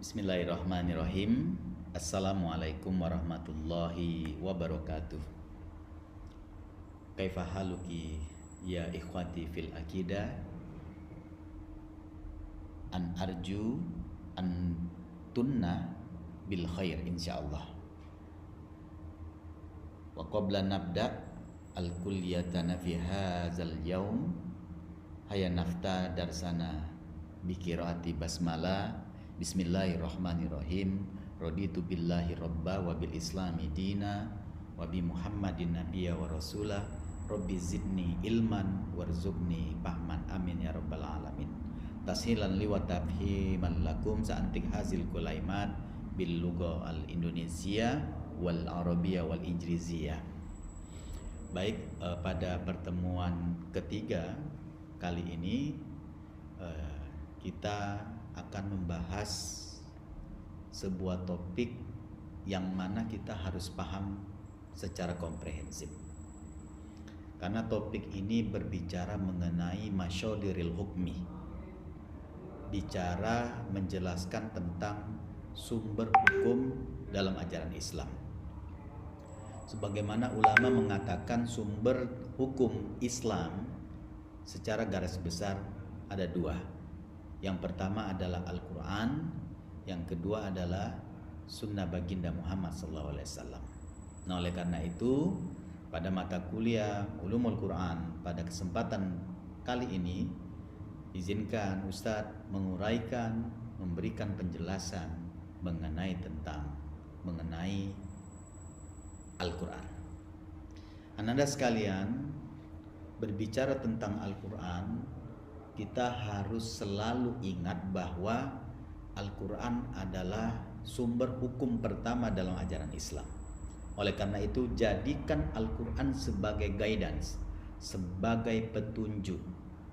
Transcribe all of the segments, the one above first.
Bismillahirrahmanirrahim. Assalamualaikum warahmatullahi wabarakatuh. Kaifa haluki ya ikhwati fil akidah. An arju an tunna bil khair insyaallah. Wa qabla nabda al kulliyatana fi hadzal yaum haya nafta darsana bi qiraati basmalah. Bismillahirrahmanirrahim. Raditu billahi robba wa bil islami dina wa bi muhammadin nabiyya wa rasulah. Rabbi zidni ilman warzuqni fahman amin ya rabbal alamin. Tashilan li wa tafhiman lakum sa'antik hazil kulaimat bil lugha al indonesia wal arabiyah wal ijriziyah. Baik, pada pertemuan ketiga kali ini kita akan membahas sebuah topik yang mana kita harus paham secara komprehensif. Karena topik ini berbicara mengenai masyadiril hukmi, bicara menjelaskan tentang sumber hukum dalam ajaran Islam. Sebagaimana ulama mengatakan sumber hukum Islam secara garis besar ada dua. Yang pertama adalah Al-Quran, yang kedua adalah Sunnah Baginda Muhammad SAW. Nah, oleh karena itu, pada mata kuliah Ulumul Quran pada kesempatan kali ini, izinkan Ustadz menguraikan, memberikan penjelasan mengenai Al-Quran. Ananda sekalian, berbicara tentang Al-Quran, kita harus selalu ingat bahwa Al-Quran adalah sumber hukum pertama dalam ajaran Islam. Oleh karena itu, jadikan Al-Quran sebagai guidance, sebagai petunjuk,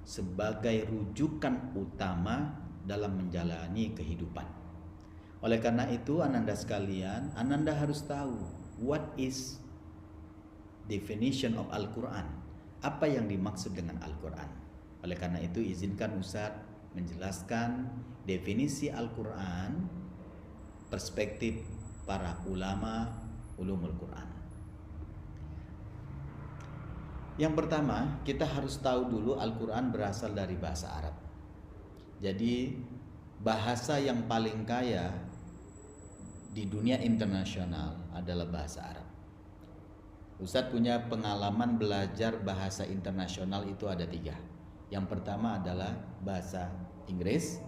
sebagai rujukan utama dalam menjalani kehidupan. Oleh karena itu, Ananda sekalian, Ananda harus tahu what is definition of Al-Quran. Apa yang dimaksud dengan Al-Quran? Oleh karena itu, izinkan Ustadz menjelaskan definisi Al-Quran, perspektif para ulama ulumul Quran. Yang pertama, kita harus tahu dulu Al-Quran berasal dari bahasa Arab. Jadi, bahasa yang paling kaya di dunia internasional adalah bahasa Arab. Ustadz punya pengalaman belajar bahasa internasional itu ada 3. Yang pertama adalah bahasa Inggris,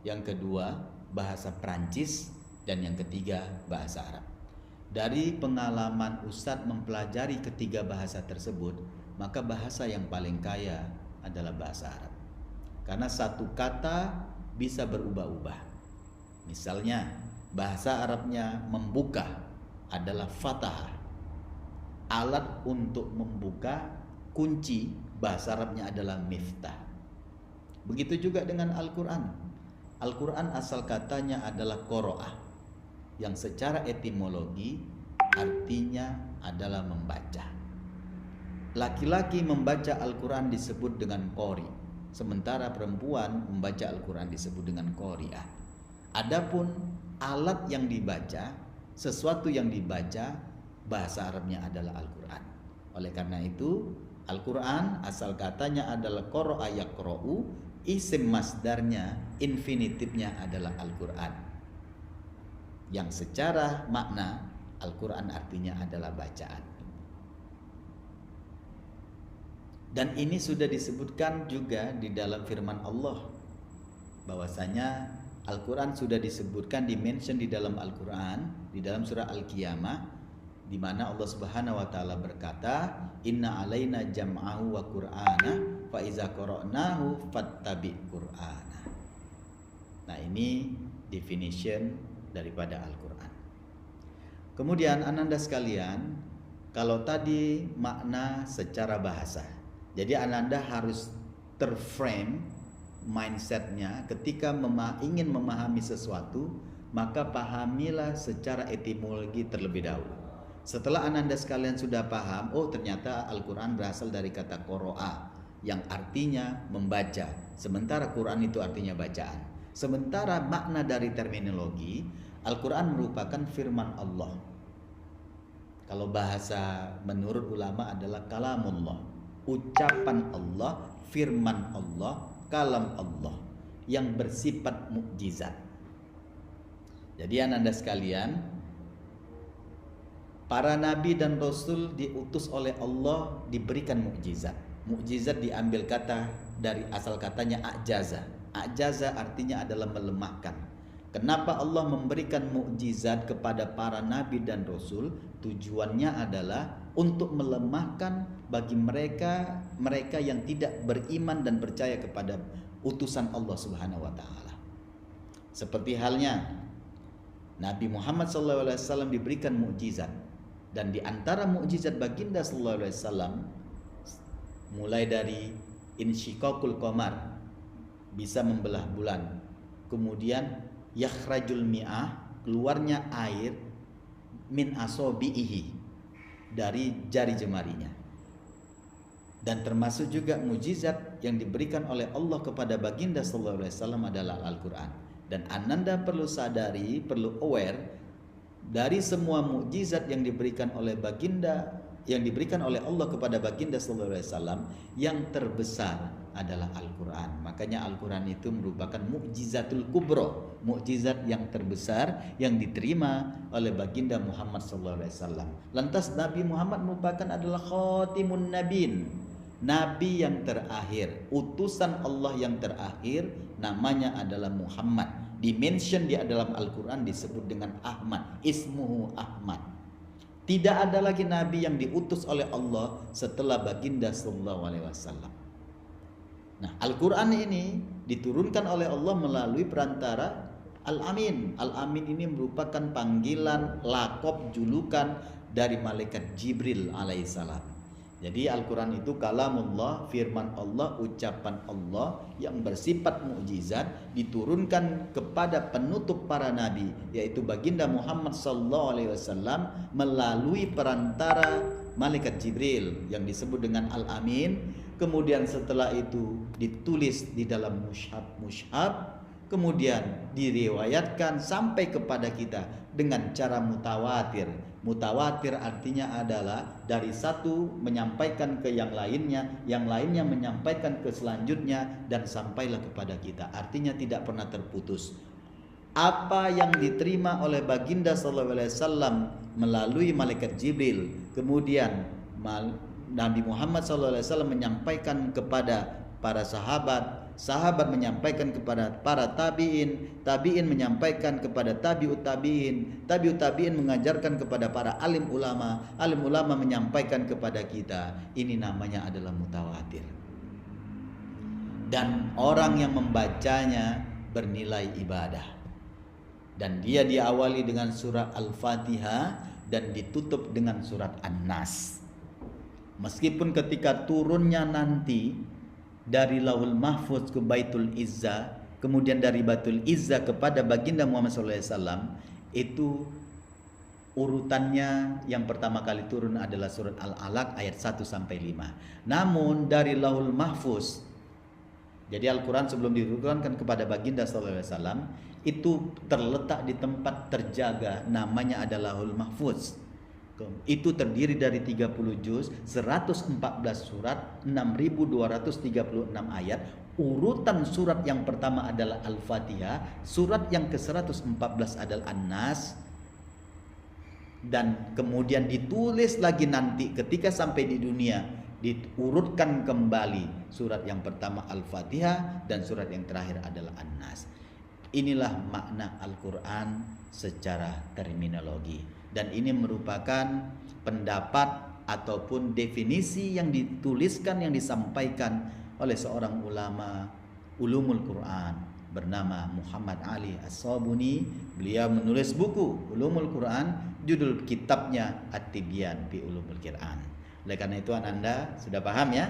yang kedua bahasa Prancis, dan yang ketiga bahasa Arab. Dari pengalaman Ustadz mempelajari ketiga bahasa tersebut, maka bahasa yang paling kaya adalah bahasa Arab. Karena satu kata bisa berubah-ubah. Misalnya bahasa Arabnya membuka adalah fatah. Alat untuk membuka kunci bahasa Arabnya adalah miftah. Begitu juga dengan Al-Quran. Al-Quran asal katanya adalah qoro'ah, yang secara etimologi artinya adalah membaca. Laki-laki membaca Al-Quran disebut dengan qori, sementara perempuan membaca Al-Quran disebut dengan qori'ah. Adapun alat yang dibaca, sesuatu yang dibaca, bahasa Arabnya adalah Al-Quran. Oleh karena itu, Al-Quran asal katanya adalah qoro'a yaqro'u, isim masdarnya, infinitifnya adalah Al-Quran. Yang secara makna Al-Quran artinya adalah bacaan. Dan ini sudah disebutkan juga di dalam firman Allah, bahwasanya Al-Quran sudah disebutkan, dimention di dalam Al-Quran, di dalam surah Al-Qiyamah, di mana Allah Subhanahu wa taala berkata, "Inna alaina jam'ahu wa qur'ana fa iza qara'nahu fattabi' qur'ana." Nah, ini definition daripada Al-Quran. Kemudian Ananda sekalian, kalau tadi makna secara bahasa, jadi Ananda harus terframe mindsetnya ketika ingin memahami sesuatu, maka pahamilah secara etimologi terlebih dahulu. Setelah Ananda sekalian sudah paham, oh ternyata Al-Quran berasal dari kata qoro'a, yang artinya membaca, sementara Quran itu artinya bacaan. Sementara makna dari terminologi, Al-Quran merupakan firman Allah. Kalau bahasa menurut ulama adalah kalamullah, ucapan Allah, firman Allah, kalam Allah yang bersifat mukjizat. Jadi ananda sekalian, para nabi dan rasul diutus oleh Allah diberikan mukjizat. Mukjizat diambil kata dari asal katanya ajaza. Ajaza artinya adalah melemahkan. Kenapa Allah memberikan mukjizat kepada para nabi dan rasul? Tujuannya adalah untuk melemahkan bagi mereka yang tidak beriman dan percaya kepada utusan Allah Subhanahu wa taala. Seperti halnya Nabi Muhammad SAW diberikan mukjizat, dan di antara mukjizat baginda SAW mulai dari insyiqaqul qamar, bisa membelah bulan, kemudian yakhrajul mi'ah, keluarnya air min asobihi, dari jari jemarinya. Dan termasuk juga mukjizat yang diberikan oleh Allah kepada baginda sallallahu alaihi wasallam adalah Al-Qur'an. Dan ananda perlu sadari, perlu aware dari semua mukjizat yang diberikan oleh baginda, yang diberikan oleh Allah kepada baginda sallallahu alaihi wasallam, yang terbesar adalah Al-Qur'an. Makanya Al-Qur'an itu merupakan mukjizatul kubro, mukjizat yang terbesar yang diterima oleh baginda Muhammad sallallahu alaihi wasallam. Lantas Nabi Muhammad merupakan adalah khatimun nabiyyin, nabi yang terakhir, utusan Allah yang terakhir, namanya adalah Muhammad. Dimention di dalam Al-Quran disebut dengan Ahmad, ismuhu Ahmad. Tidak ada lagi nabi yang diutus oleh Allah setelah baginda sallallahu alaihi wasallam. Nah, Al-Quran ini diturunkan oleh Allah melalui perantara Al-Amin. Al-Amin ini merupakan panggilan, lakop, julukan dari malaikat Jibril alaihissalam. Jadi Al-Quran itu kalamullah, firman Allah, ucapan Allah yang bersifat mukjizat, diturunkan kepada penutup para nabi, yaitu baginda Muhammad SAW melalui perantara malaikat Jibril yang disebut dengan Al-Amin. Kemudian setelah itu ditulis di dalam mushaf, kemudian diriwayatkan sampai kepada kita dengan cara mutawatir. Mutawatir artinya adalah dari satu menyampaikan ke yang lainnya menyampaikan ke selanjutnya, dan sampailah kepada kita. Artinya tidak pernah terputus. Apa yang diterima oleh baginda sallallahu alaihi wasallam melalui malaikat Jibril, kemudian Nabi Muhammad sallallahu alaihi wasallam menyampaikan kepada para sahabat, sahabat menyampaikan kepada para tabi'in, tabi'in menyampaikan kepada tabi'ut tabi'in, tabi'ut tabi'in mengajarkan kepada para alim ulama, alim ulama menyampaikan kepada kita. Ini namanya adalah mutawatir. Dan orang yang membacanya bernilai ibadah. Dan dia diawali dengan surah Al-Fatihah dan ditutup dengan surat An-Nas. Meskipun ketika turunnya nanti dari Lauhul Mahfuz ke Baitul Izzah, kemudian dari Baitul Izzah kepada baginda Muhammad SAW, itu urutannya yang pertama kali turun adalah surat Al-Alaq ayat 1-5. Namun dari Lauhul Mahfuz, jadi Al-Quran sebelum diturunkan kepada baginda SAW, itu terletak di tempat terjaga, namanya adalah Lauhul Mahfuz. Itu terdiri dari 30 juz, 114 surat, 6.236 ayat. Urutan surat yang pertama adalah Al-Fatihah, surat yang ke-114 adalah An-Nas, dan kemudian ditulis lagi nanti ketika sampai di dunia, diurutkan kembali surat yang pertama Al-Fatihah dan surat yang terakhir adalah An-Nas. Inilah makna Al-Quran secara terminologi. Dan ini merupakan pendapat ataupun definisi yang dituliskan, yang disampaikan oleh seorang ulama ulumul Quran bernama Muhammad Ali As-Sabuni. Beliau menulis buku Ulumul Quran, judul kitabnya At-Tibyan fi Ulumul Quran. Oleh karena itu ananda sudah paham ya,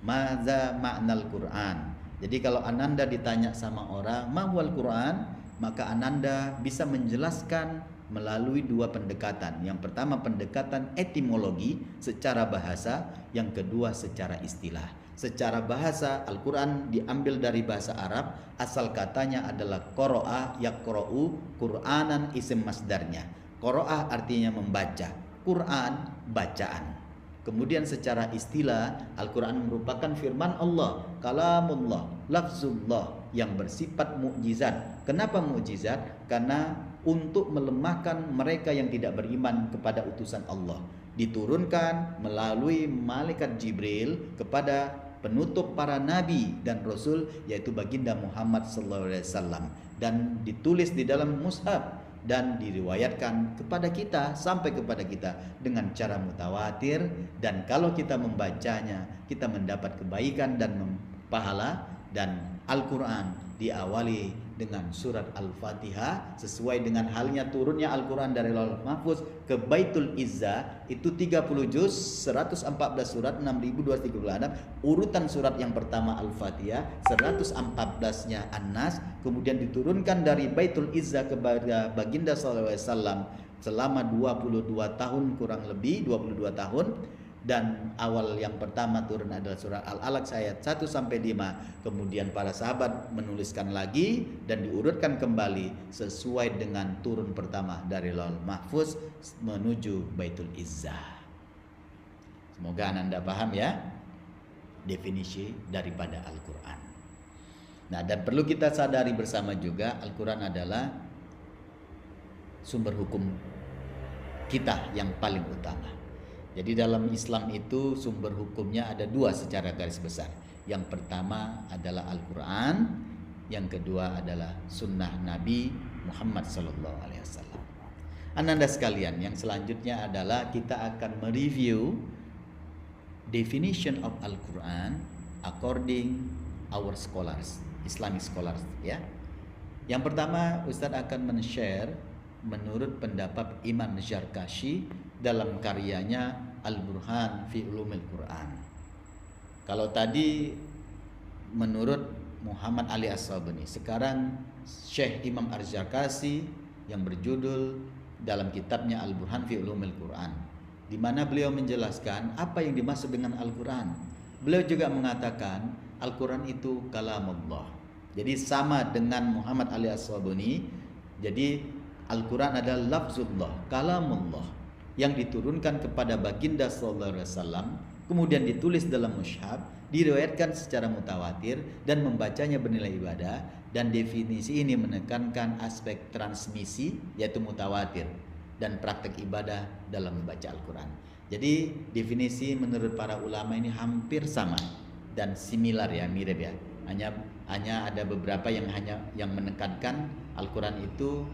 maza ma'nal Quran. Jadi kalau ananda ditanya sama orang ma huwal Quran, maka ananda bisa menjelaskan melalui dua pendekatan. Yang pertama pendekatan etimologi secara bahasa, yang kedua secara istilah. Secara bahasa, Al-Quran diambil dari bahasa Arab, asal katanya adalah qoro'a yaqro'u, Qur'anan isim masdarnya. Qoro'a artinya membaca, Quran bacaan. Kemudian secara istilah, Al-Quran merupakan firman Allah, kalamullah, lafzullah yang bersifat mukjizat. Kenapa mukjizat? Karena untuk melemahkan mereka yang tidak beriman kepada utusan Allah. Diturunkan melalui malaikat Jibril kepada penutup para nabi dan rasul, yaitu baginda Muhammad SAW, dan ditulis di dalam mushaf dan diriwayatkan kepada kita sampai kepada kita dengan cara mutawatir, dan kalau kita membacanya kita mendapat kebaikan dan pahala. Dan Al-Quran diawali dengan surat Al-Fatihah sesuai dengan halnya turunnya Al-Quran dari Lauhul Mahfuz ke Baitul Izzah, itu 30 juz, 114 surat, 6236. Urutan surat yang pertama Al-Fatihah, 114-nya An-Nas, kemudian diturunkan dari Baitul Izzah kepada baginda sallallahu alaihi wasallam selama 22 tahun, kurang lebih 22 tahun. Dan awal yang pertama turun adalah surah Al-Alaq ayat 1 sampai 5. Kemudian para sahabat menuliskan lagi dan diurutkan kembali sesuai dengan turun pertama dari Lauhul Mahfuz menuju Baitul Izzah. Semoga Anda paham ya definisi daripada Al-Quran. Nah, dan perlu kita sadari bersama juga, Al-Quran adalah sumber hukum kita yang paling utama. Jadi dalam Islam itu sumber hukumnya ada dua secara garis besar. Yang pertama adalah Al-Quran, yang kedua adalah Sunnah Nabi Muhammad SAW. Ananda sekalian, yang selanjutnya adalah kita akan mereview definition of Al-Quran according our scholars, Islamic scholars ya. Yang pertama Ustadz akan men-share menurut pendapat Imam Zarkashi dalam karyanya Al-Burhan fi Ulumil Quran. Kalau tadi menurut Muhammad Ali As-Sabuni, sekarang Syekh Imam Az-Zarkashi yang berjudul dalam kitabnya Al-Burhan fi Ulumil Quran, di mana beliau menjelaskan apa yang dimaksud dengan Al-Quran. Beliau juga mengatakan Al-Quran itu kalamullah. Jadi sama dengan Muhammad Ali As-Sabuni. Jadi Al-Quran adalah lafzullah, kalamullah, yang diturunkan kepada baginda sallallahu alaihi wasallam, kemudian ditulis dalam mushaf, diriwayatkan secara mutawatir dan membacanya bernilai ibadah. Dan definisi ini menekankan aspek transmisi yaitu mutawatir dan praktek ibadah dalam membaca Al-Quran. Jadi definisi menurut para ulama ini hampir sama dan similar ya, mirip ya. Hanya ada beberapa yang menekankan Al-Quran itu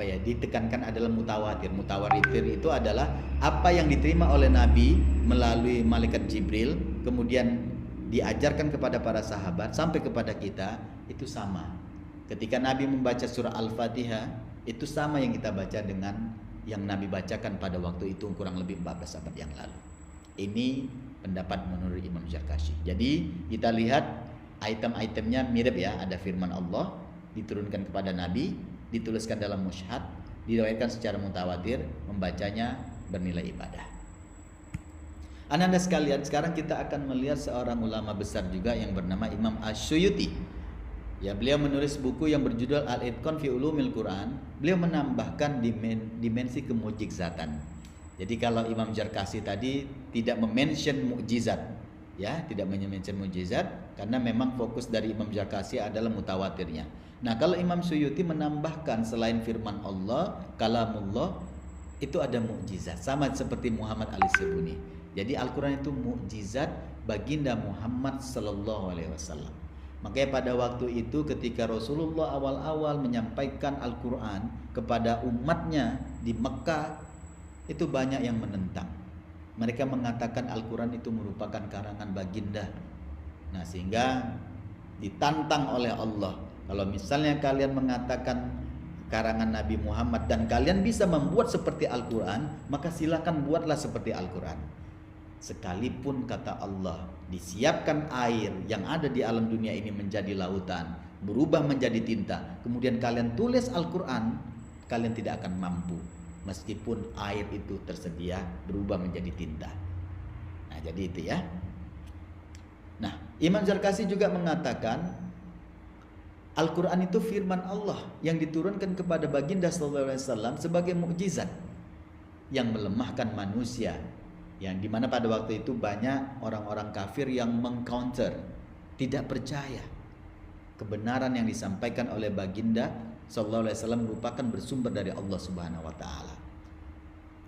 ditekankan adalah mutawatir. Mutawatir itu adalah apa yang diterima oleh Nabi melalui malaikat Jibril, kemudian diajarkan kepada para sahabat sampai kepada kita, itu sama. Ketika Nabi membaca surah Al-Fatihah, itu sama yang kita baca dengan yang Nabi bacakan pada waktu itu kurang lebih 14 abad yang lalu. Ini pendapat menurut Imam Zarkashi. Jadi kita lihat item-itemnya mirip ya, ada firman Allah diturunkan kepada Nabi, dituliskan dalam mushaf, diriwayatkan secara mutawatir, membacanya bernilai ibadah. Ananda sekalian, sekarang kita akan melihat seorang ulama besar juga yang bernama Imam Asy-Syuyuti. Ya, beliau menulis buku yang berjudul Al-Itqan fi Ulumil Quran. Beliau menambahkan dimensi kemukjizatan. Jadi kalau Imam Zarkashi tadi tidak mention mukjizat, ya, tidak mention mukjizat karena memang fokus dari Imam Zarkashi adalah mutawatirnya. Nah, kalau Imam Suyuti menambahkan selain firman Allah, kalamullah, itu ada mukjizat, sama seperti Muhammad Ali Sabuni. Jadi Al-Quran itu mukjizat baginda Muhammad sallallahu alaihi wasallam. Makanya pada waktu itu ketika Rasulullah awal-awal menyampaikan Al-Quran kepada umatnya di Mekah, itu banyak yang menentang. Mereka mengatakan Al-Quran itu merupakan karangan baginda. Nah, sehingga ditantang oleh Allah. Kalau misalnya kalian mengatakan karangan Nabi Muhammad dan kalian bisa membuat seperti Al-Quran, maka silakan buatlah seperti Al-Quran. Sekalipun kata Allah, disiapkan air yang ada di alam dunia ini menjadi lautan, berubah menjadi tinta, kemudian kalian tulis Al-Quran, kalian tidak akan mampu meskipun air itu tersedia berubah menjadi tinta. Nah, jadi itu ya. Nah, Imam Zarkasi juga mengatakan Al-Quran itu firman Allah yang diturunkan kepada baginda sallallahu alaihi wasallam sebagai mukjizat yang melemahkan manusia, yang dimana pada waktu itu banyak orang-orang kafir yang mengcounter, tidak percaya kebenaran yang disampaikan oleh baginda sallallahu alaihi wasallam merupakan bersumber dari Allah Subhanahu wa taala.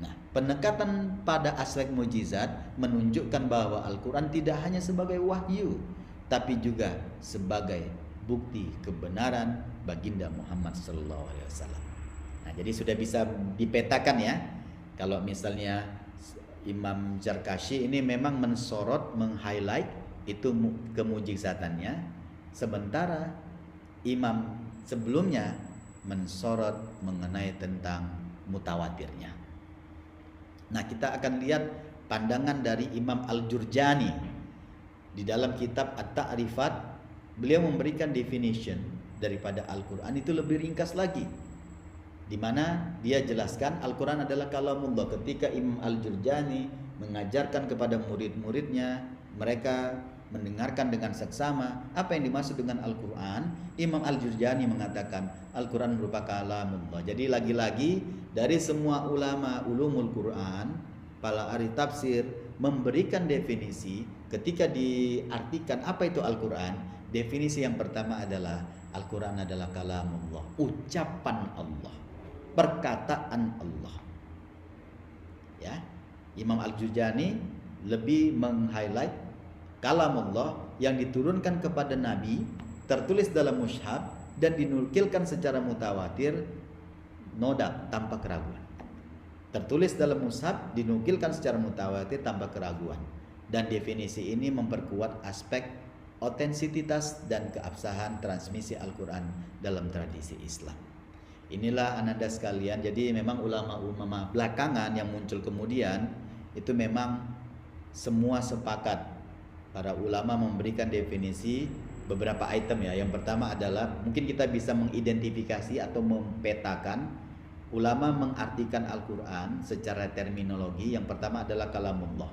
Nah, pendekatan pada aspek mukjizat menunjukkan bahwa Al-Quran tidak hanya sebagai wahyu, tapi juga sebagai bukti kebenaran baginda Muhammad sallallahu alaihi wasallam. Nah, jadi sudah bisa dipetakan ya. Kalau misalnya Imam Zarkashi ini memang mensorot, meng-highlight itu kemujizatannya, sementara imam sebelumnya mensorot mengenai tentang mutawatirnya. Nah, kita akan lihat pandangan dari Imam Al-Jurjani di dalam kitab At-Ta'rifat. Beliau memberikan definition daripada Al-Quran itu lebih ringkas lagi, di mana dia jelaskan Al-Quran adalah kalamullah. Ketika Imam Al-Jurjani mengajarkan kepada murid-muridnya, mereka mendengarkan dengan seksama apa yang dimaksud dengan Al-Quran. Imam Al-Jurjani mengatakan Al-Quran merupakan kalamullah. Jadi lagi-lagi dari semua ulama ulumul Quran, para ahli tafsir memberikan definisi ketika diartikan apa itu Al-Quran. Definisi yang pertama adalah Al-Quran adalah kalamullah, ucapan Allah, perkataan Allah. Ya, Imam Al-Jurjani lebih meng-highlight kalamullah yang diturunkan kepada Nabi, tertulis dalam mushaf dan dinukilkan secara mutawatir, noda tanpa keraguan. Tertulis dalam mushaf, dinukilkan secara mutawatir tanpa keraguan. Dan definisi ini memperkuat aspek otentisitas dan keabsahan transmisi Al-Quran dalam tradisi Islam. Inilah ananda sekalian, jadi memang ulama-ulama belakangan yang muncul kemudian itu memang semua sepakat. Para ulama memberikan definisi beberapa item ya. Yang pertama adalah mungkin kita bisa mengidentifikasi atau mempetakan. Ulama mengartikan Al-Quran secara terminologi. Yang pertama adalah kalamullah,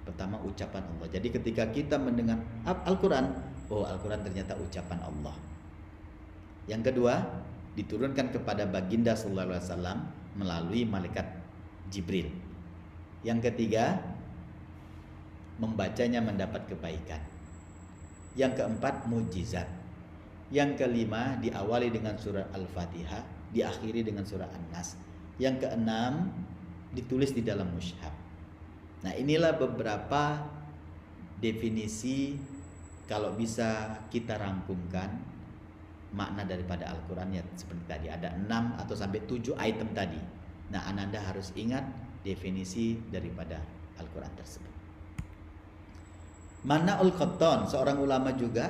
pertama ucapan Allah. Jadi ketika kita mendengar Al-Quran, oh Al-Quran ternyata ucapan Allah. Yang kedua, diturunkan kepada baginda sallallahu alaihi wasallam melalui malaikat Jibril. Yang ketiga, membacanya mendapat kebaikan. Yang keempat, mujizat. Yang kelima, diawali dengan surah Al-Fatihah, diakhiri dengan surah An-Nas. Yang keenam, ditulis di dalam mushaf. Nah, inilah beberapa definisi kalau bisa kita rangkumkan makna daripada Al-Quran ya seperti tadi ada 6 atau sampai 7 item tadi. Nah, Ananda harus ingat definisi daripada Al-Quran tersebut. Mana'ul Qattan, seorang ulama juga,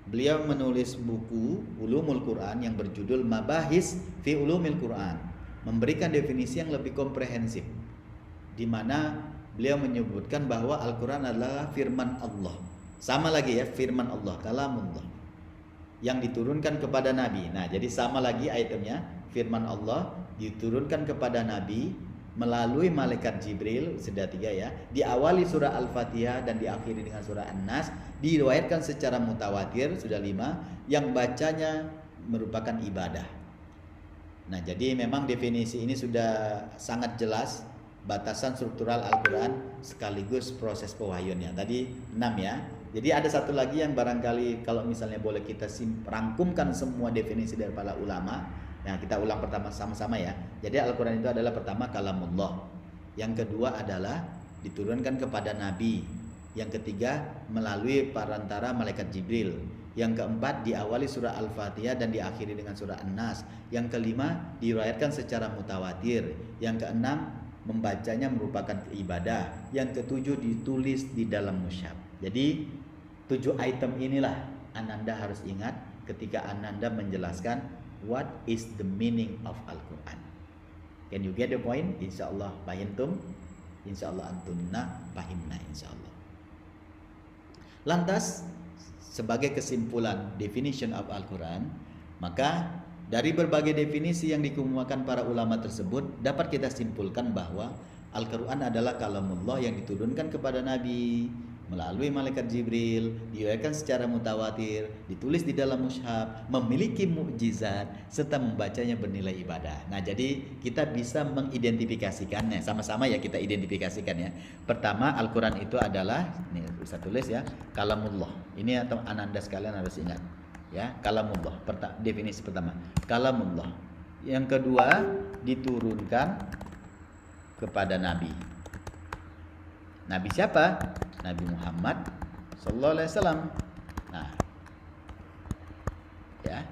beliau menulis buku Ulumul Quran yang berjudul Mabahis fi Ulumil Quran, memberikan definisi yang lebih komprehensif, di mana beliau menyebutkan bahwa Al-Quran adalah firman Allah. Sama lagi ya, firman Allah, kalamullah, yang diturunkan kepada Nabi. Nah, jadi sama lagi itemnya, firman Allah diturunkan kepada Nabi melalui malaikat Jibril, sudah 3 ya. Diawali surah Al-Fatihah dan diakhiri dengan surah An-Nas. Diriwayatkan secara mutawatir, sudah 5. Yang bacanya merupakan ibadah. Nah, jadi memang definisi ini sudah sangat jelas. Batasan struktural Al-Quran sekaligus proses pewahyuannya. Tadi 6 ya. Jadi ada satu lagi yang barangkali kalau misalnya boleh kita rangkumkan semua definisi dari para ulama. Nah, kita ulang pertama sama-sama ya. Jadi Al-Quran itu adalah pertama kalamullah. Yang kedua adalah diturunkan kepada Nabi. Yang ketiga melalui perantara malaikat Jibril. Yang keempat diawali surah Al-Fatihah dan diakhiri dengan surah An-Nas. Yang kelima diriwayatkan secara mutawatir. Yang keenam membacanya merupakan ibadah. Yang ketujuh ditulis di dalam mushaf. Jadi 7 item inilah Ananda harus ingat ketika Ananda menjelaskan what is the meaning of Al-Quran. Can you get the point? Insyaallah fahimtum, insyaallah antunna fahimna insyaallah. Lantas sebagai kesimpulan definition of Al-Quran, maka Dari berbagai definisi yang dikemukakan para ulama tersebut, dapat kita simpulkan bahwa Al-Quran adalah kalamullah yang diturunkan kepada Nabi melalui malaikat Jibril, diriwayatkan secara mutawatir, ditulis di dalam mushaf, memiliki mukjizat, serta membacanya bernilai ibadah. Nah, jadi kita bisa mengidentifikasikannya. Sama-sama ya kita identifikasikan ya. Pertama, Al-Quran itu adalah, ini bisa tulis ya, kalamullah. Ini atau ananda sekalian harus ingat. Ya, kalamullah. Definisi pertama, kalamullah. Yang kedua, diturunkan kepada Nabi. Nabi siapa? Nabi Muhammad sallallahu alaihi wasallam. Nah, ya.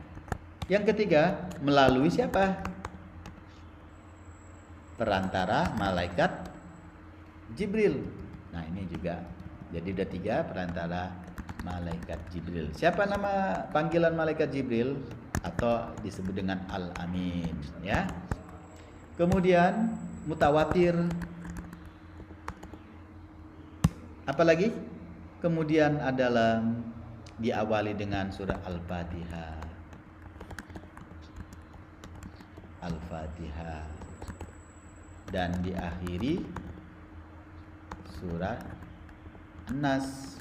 Yang ketiga, melalui siapa? Perantara malaikat Jibril. Nah, ini juga. Jadi ada 3 perantara malaikat Jibril. Siapa nama panggilan malaikat Jibril? Atau disebut dengan Al-Amin, ya. Kemudian mutawatir. Apalagi? Kemudian adalah diawali dengan surah Al-Fatihah. Al-Fatihah. Dan diakhiri surah An-Nas.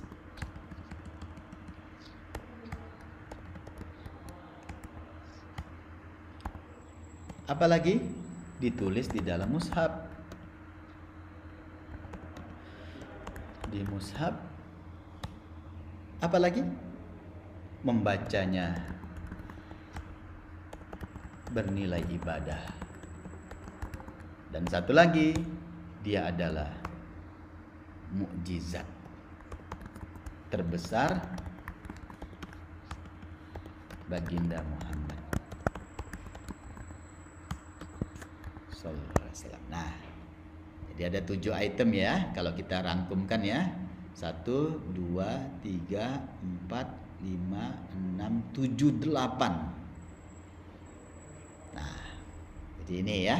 Apalagi? Ditulis di dalam mushaf. Di mushaf. Apalagi? Membacanya bernilai ibadah. Dan satu lagi, dia adalah mukjizat terbesar baginda Muhammad sallallahu alaihi wasallam. Nah, jadi ada 7 item ya, kalau kita rangkumkan ya. 1, 2, 3, 4, 5, 6, 7, 8. Nah, jadi ini ya.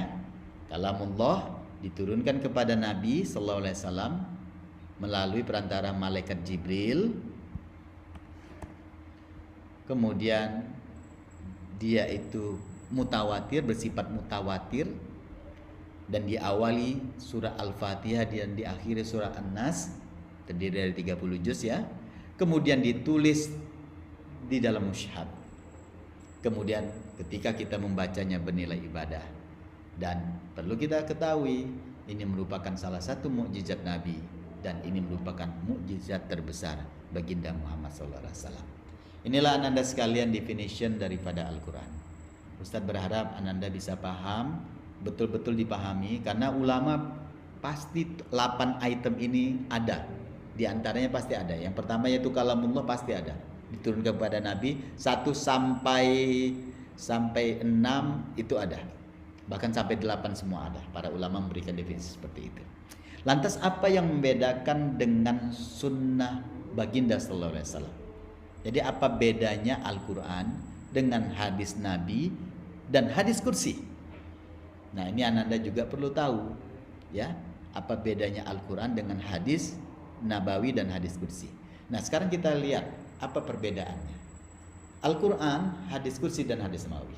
Kalamullah diturunkan kepada Nabi sallallahu alaihi wasallam melalui perantara malaikat Jibril. Kemudian dia itu mutawatir, bersifat mutawatir, dan diawali surah Al-Fatihah dan diakhiri surah An-Nas, terdiri dari 30 juz ya. Kemudian ditulis di dalam mushaf. Kemudian ketika kita membacanya bernilai ibadah. Dan perlu kita ketahui, ini merupakan salah satu mukjizat Nabi, dan ini merupakan mukjizat terbesar baginda Muhammad SAW. Inilah ananda sekalian definition daripada Al-Quran. Ustadz berharap ananda bisa paham, betul-betul dipahami, karena ulama pasti 8 item ini ada. Di antaranya pasti ada. Yang pertama yaitu kalamullah pasti ada. Diturunkan kepada Nabi 1 sampai 6 itu ada. Bahkan sampai 8 semua ada. Para ulama memberikan definisi seperti itu. Lantas apa yang membedakan dengan sunnah baginda sallallahu alaihi wasallam? Jadi apa bedanya Al-Quran dengan hadis Nabi dan hadis kursi? Nah, ini ananda juga perlu tahu ya, apa bedanya Al-Quran dengan hadis Nabawi dan hadis kursi. Nah, sekarang kita lihat apa perbedaannya. Al-Quran, hadis kursi dan hadis Nabawi.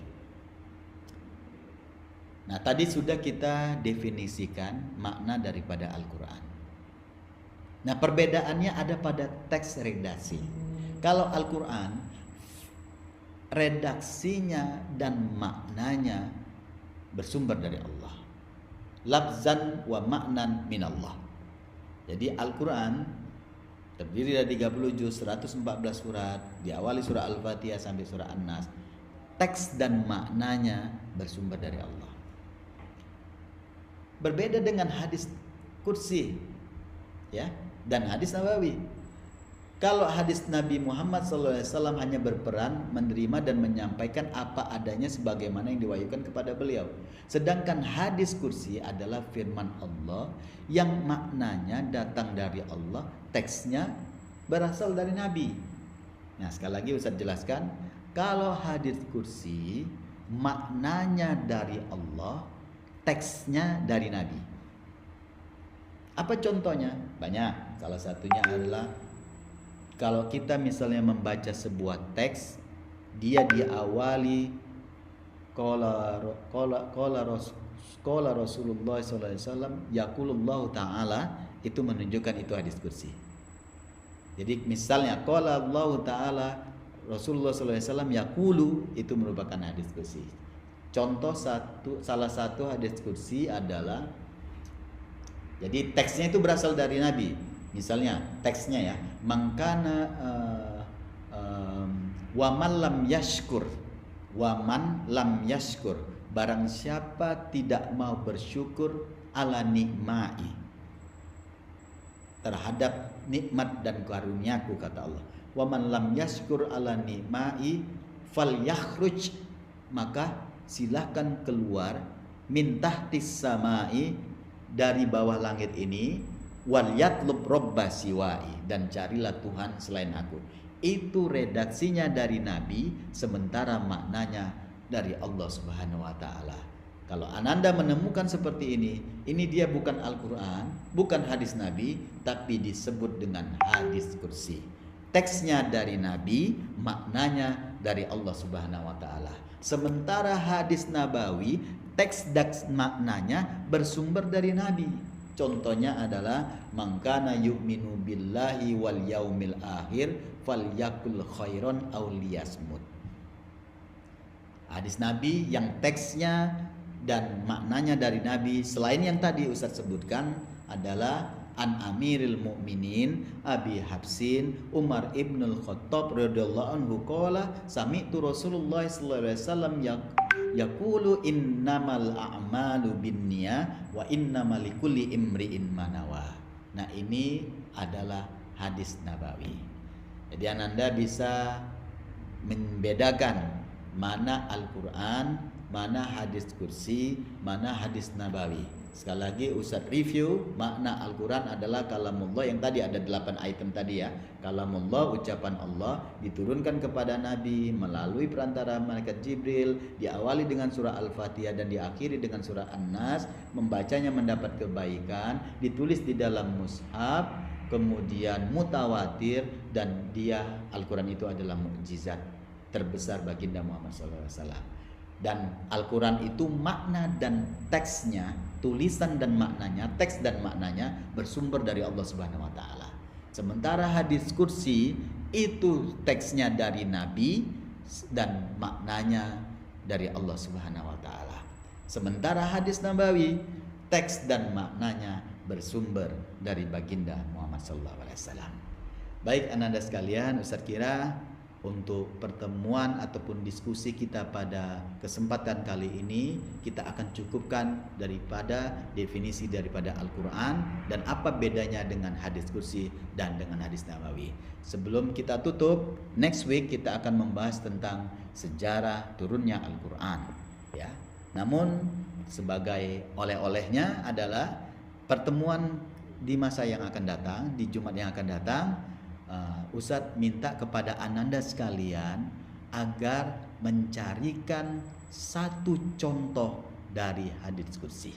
Nah, tadi sudah kita definisikan makna daripada Al-Quran. Nah, perbedaannya ada pada teks redaksi. Kalau Al-Quran, redaksinya dan maknanya bersumber dari Allah. Lafzan wa maknan minallah. Jadi Al-Quran terdiri dari 30 juz, 114 surat, diawali surah Al-Fatihah sampai surah An-Nas. Teks dan maknanya bersumber dari Allah. Berbeda dengan hadis kursi ya, dan hadis Nabawi. Kalau hadis Nabi Muhammad SAW hanya berperan menerima dan menyampaikan apa adanya sebagaimana yang diwahyukan kepada beliau. Sedangkan hadis kursi adalah firman Allah yang maknanya datang dari Allah, teksnya berasal dari Nabi. Nah, sekali lagi Ustaz jelaskan, kalau hadis kursi maknanya dari Allah, teksnya dari Nabi. Apa contohnya? Banyak. Salah satunya adalah kalau kita misalnya membaca sebuah teks, dia diawali qala Rasulullah sallallahu alaihi wasallam yaqulullahu taala, itu menunjukkan itu hadis kursi. Jadi misalnya qala Allah taala Rasulullah sallallahu alaihi wasallam yaqulu, itu merupakan hadis kursi. Contoh salah satu hadis kursi adalah, jadi teksnya itu berasal dari Nabi. Misalnya teksnya ya, mangkana waman lam yashkur, waman lam yashkur, barang siapa tidak mau bersyukur ala nikmai, terhadap nikmat dan karuniaku, kata Allah. Waman lam yashkur ala nikmai falyakhruj, maka silahkan keluar, min tahtis samai, dari bawah langit ini, wal yatlub robba siwai, dan carilah Tuhan selain aku. Itu redaksinya dari Nabi, sementara maknanya dari Allah Subhanahu wa taala. Kalau Ananda menemukan seperti ini dia bukan Al-Quran, bukan hadis Nabi, tapi disebut dengan hadis kursi. Teksnya dari Nabi, maknanya dari Allah Subhanahu wa taala. Sementara hadis Nabawi, teks dan maknanya bersumber dari Nabi. Contohnya adalah mangkana yu'minu billahi wal yaumil akhir falyakul khairon aw liyasmut. Hadis Nabi yang teksnya dan maknanya dari Nabi, selain yang tadi Ustaz sebutkan, adalah an Amiril Mukminin Abi Habsin Umar ibnul Khattab radhiyallahu anhu qala sami'tu Rasulullah sallallahu alaihi wasallam yaqulu innamal a'malu binniyah wa innamal likulli imri'in manawa. Nah, ini adalah hadis Nabawi. Jadi Ananda bisa membedakan mana Al-Quran, mana hadis kursi, mana hadis Nabawi. Sekali lagi Ustaz review, makna Al-Quran adalah kalamullah, yang tadi ada 8 item tadi ya. Kalamullah, ucapan Allah, diturunkan kepada Nabi melalui perantara malaikat Jibril, diawali dengan surah Al-Fatihah dan diakhiri dengan surah An-Nas. Membacanya mendapat kebaikan, ditulis di dalam mushaf, kemudian mutawatir, dan dia Al-Quran itu adalah mukjizat terbesar baginda Muhammad SAW. Dan Al-Quran itu makna dan teksnya, tulisan dan maknanya, teks dan maknanya bersumber dari Allah Subhanahu wa taala. Sementara hadis kursi itu teksnya dari Nabi dan maknanya dari Allah Subhanahu wa taala. Sementara hadis Nabawi, teks dan maknanya bersumber dari baginda Muhammad SAW. Baik Ananda sekalian, Ustaz kira untuk pertemuan ataupun diskusi kita pada kesempatan kali ini kita akan cukupkan daripada definisi daripada Al-Quran dan apa bedanya dengan hadis kursi dan dengan hadis Nabawi. Sebelum kita tutup, next week kita akan membahas tentang sejarah turunnya Al-Quran ya. Namun sebagai oleh-olehnya adalah pertemuan di masa yang akan datang, di Jumat yang akan datang, Ustadz minta kepada Ananda sekalian agar mencarikan satu contoh dari hadis kursi.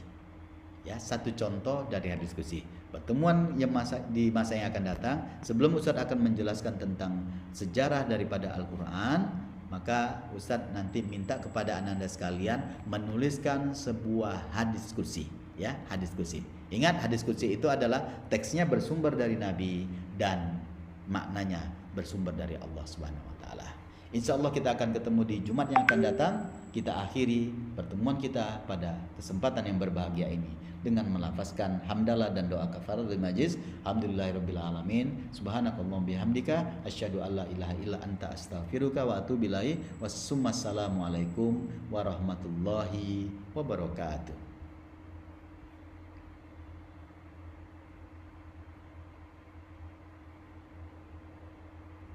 Ya, satu contoh dari hadis kursi. Pertemuan yang di masa yang akan datang, sebelum Ustadz akan menjelaskan tentang sejarah daripada Al-Quran, maka Ustadz nanti minta kepada Ananda sekalian menuliskan sebuah hadis kursi. Ya, hadis kursi. Ingat, hadis kursi itu adalah teksnya bersumber dari Nabi dan maknanya bersumber dari Allah Subhanahu wa taala. Insyaallah kita akan ketemu di Jumat yang akan datang. Kita akhiri pertemuan kita pada kesempatan yang berbahagia ini dengan melafazkan hamdalah dan doa kafaratul majlis. Alhamdulillahirabbil alamin. Subhanakallahumma bihamdika asyhadu alla ilaha illa anta astaghfiruka wa atubu ilaik. Wassalamualaikum warahmatullahi wabarakatuh.